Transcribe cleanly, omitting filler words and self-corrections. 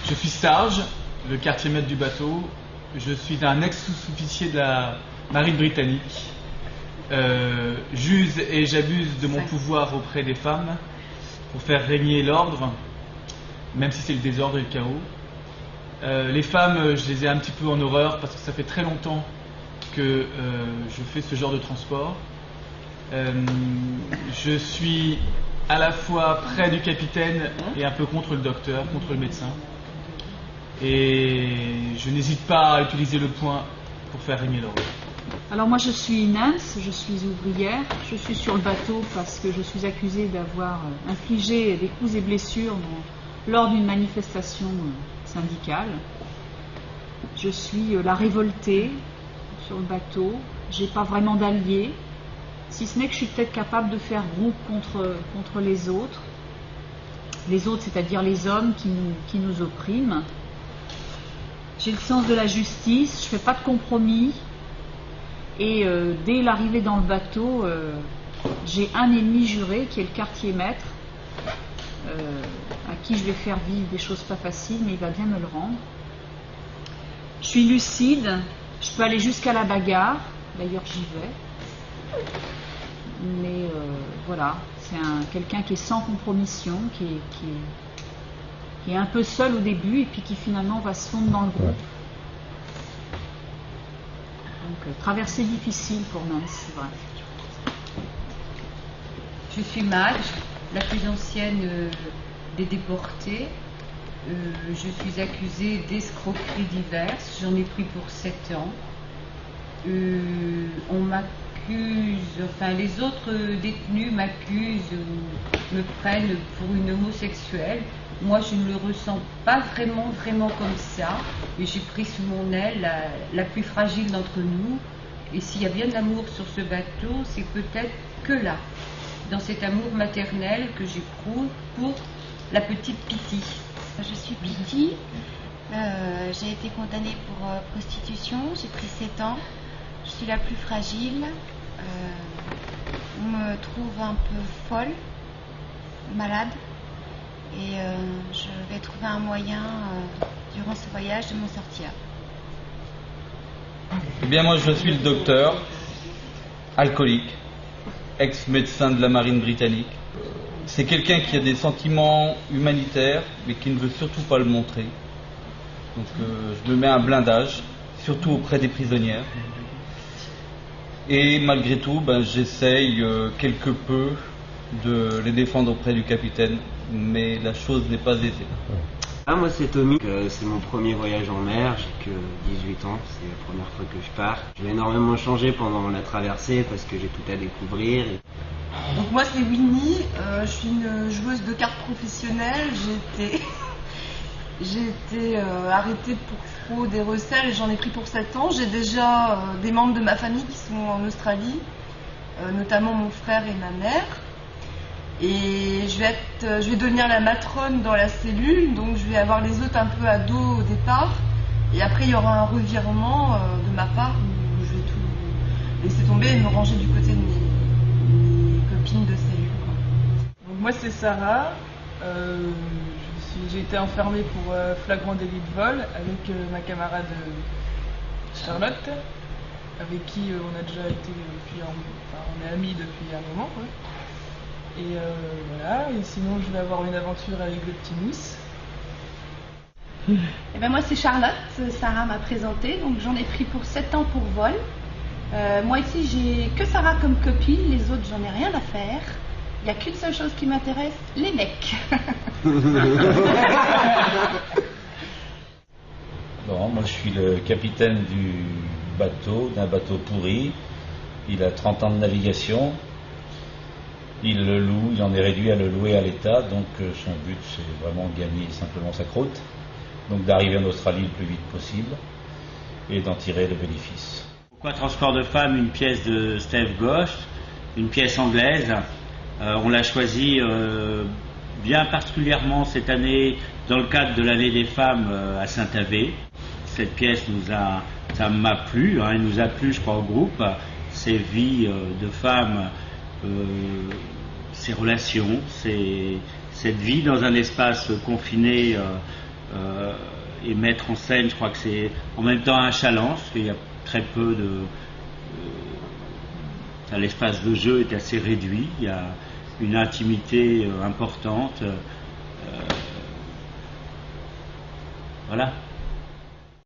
Je suis Sarge, le quartier maître du bateau. Je suis un ex-sous-officier de la marine britannique. J'use et j'abuse de mon pouvoir auprès des femmes pour faire régner l'ordre, même si c'est le désordre et le chaos. Les femmes, je les ai un petit peu en horreur parce que ça fait très longtemps que je fais ce genre de transport. Je suis à la fois près du capitaine et un peu contre le docteur, contre le médecin. Et je n'hésite pas à utiliser le poing pour faire régner l'ordre. Alors moi je suis Nance, je suis ouvrière, je suis sur le bateau parce que je suis accusée d'avoir infligé des coups et blessures lors d'une manifestation syndicale. Je suis la révoltée sur le bateau, j'ai pas vraiment d'alliés, si ce n'est que je suis peut-être capable de faire groupe contre les autres, c'est-à-dire les hommes qui nous oppriment. J'ai le sens de la justice, je fais pas de compromis. Et dès l'arrivée dans le bateau, j'ai un ennemi juré qui est le quartier maître, à qui je vais faire vivre des choses pas faciles, mais il va bien me le rendre. Je suis lucide, je peux aller jusqu'à la bagarre, d'ailleurs j'y vais. Mais voilà, c'est quelqu'un qui est sans compromission, qui est un peu seul au début et puis qui finalement va se fondre dans le groupe. Donc, traversée difficile pour Nance, c'est vrai. Je suis Madge, la plus ancienne des déportés. Je suis accusée d'escroqueries diverses. J'en ai pris pour 7 ans. On m'accuse, enfin les autres détenus m'accusent ou me prennent pour une homosexuelle. Moi, je ne le ressens pas vraiment comme ça, mais j'ai pris sous mon aile la plus fragile d'entre nous. Et s'il y a bien de l'amour sur ce bateau, c'est peut-être que là, dans cet amour maternel que j'éprouve pour la petite Pitty. Je suis Pitty, j'ai été condamnée pour prostitution, j'ai pris 7 ans, je suis la plus fragile, on me trouve un peu folle, malade. Et je vais trouver un moyen, durant ce voyage, de m'en sortir. Eh bien, moi, je suis le docteur, alcoolique, ex-médecin de la marine britannique. C'est quelqu'un qui a des sentiments humanitaires, mais qui ne veut surtout pas le montrer. Donc, je me mets un blindage, surtout auprès des prisonnières. Et malgré tout, j'essaye quelque peu de les défendre auprès du capitaine, mais la chose n'est pas aisée. Moi c'est Tommy, c'est mon premier voyage en mer, j'ai que 18 ans, c'est la première fois que je pars. Je vais énormément changer pendant la traversée parce que j'ai tout à découvrir. Donc moi c'est Winnie, je suis une joueuse de cartes professionnelle, j'ai été arrêtée pour fraude et recel et j'en ai pris pour 7 ans. J'ai déjà des membres de ma famille qui sont en Australie, notamment mon frère et ma mère. Et je vais devenir la matrone dans la cellule, donc je vais avoir les autres un peu à dos au départ. Et après, il y aura un revirement de ma part où je vais tout laisser tomber et me ranger du côté de mes copines de cellule, quoi. Donc moi, c'est Sarah. J'ai été enfermée pour flagrant délit de vol avec ma camarade Charlotte, avec qui on a déjà été on est amis depuis un moment, quoi. Et voilà, et sinon je vais avoir une aventure avec le petit Nice. Et ben moi c'est Charlotte, Sarah m'a présenté, donc j'en ai pris pour 7 ans pour vol. Moi ici j'ai que Sarah comme copine, les autres j'en ai rien à faire. Il n'y a qu'une seule chose qui m'intéresse, les mecs. Bon, moi je suis le capitaine d'un bateau pourri. Il a 30 ans de navigation. Il le loue, il en est réduit à le louer à l'État, donc son but c'est vraiment gagner simplement sa croûte, donc d'arriver en Australie le plus vite possible et d'en tirer le bénéfice. Pourquoi transport de femmes, une pièce de Steve Ghost, une pièce anglaise, on l'a choisie bien particulièrement cette année dans le cadre de l'année des femmes à Saint-Avé. Cette pièce ça m'a plu, elle nous a plu je crois au groupe, ces vies de femmes, ces relations, cette vie dans un espace confiné et mettre en scène, je crois que c'est en même temps un challenge, parce qu'il y a très peu de... l'espace de jeu est assez réduit, il y a une intimité importante. Voilà.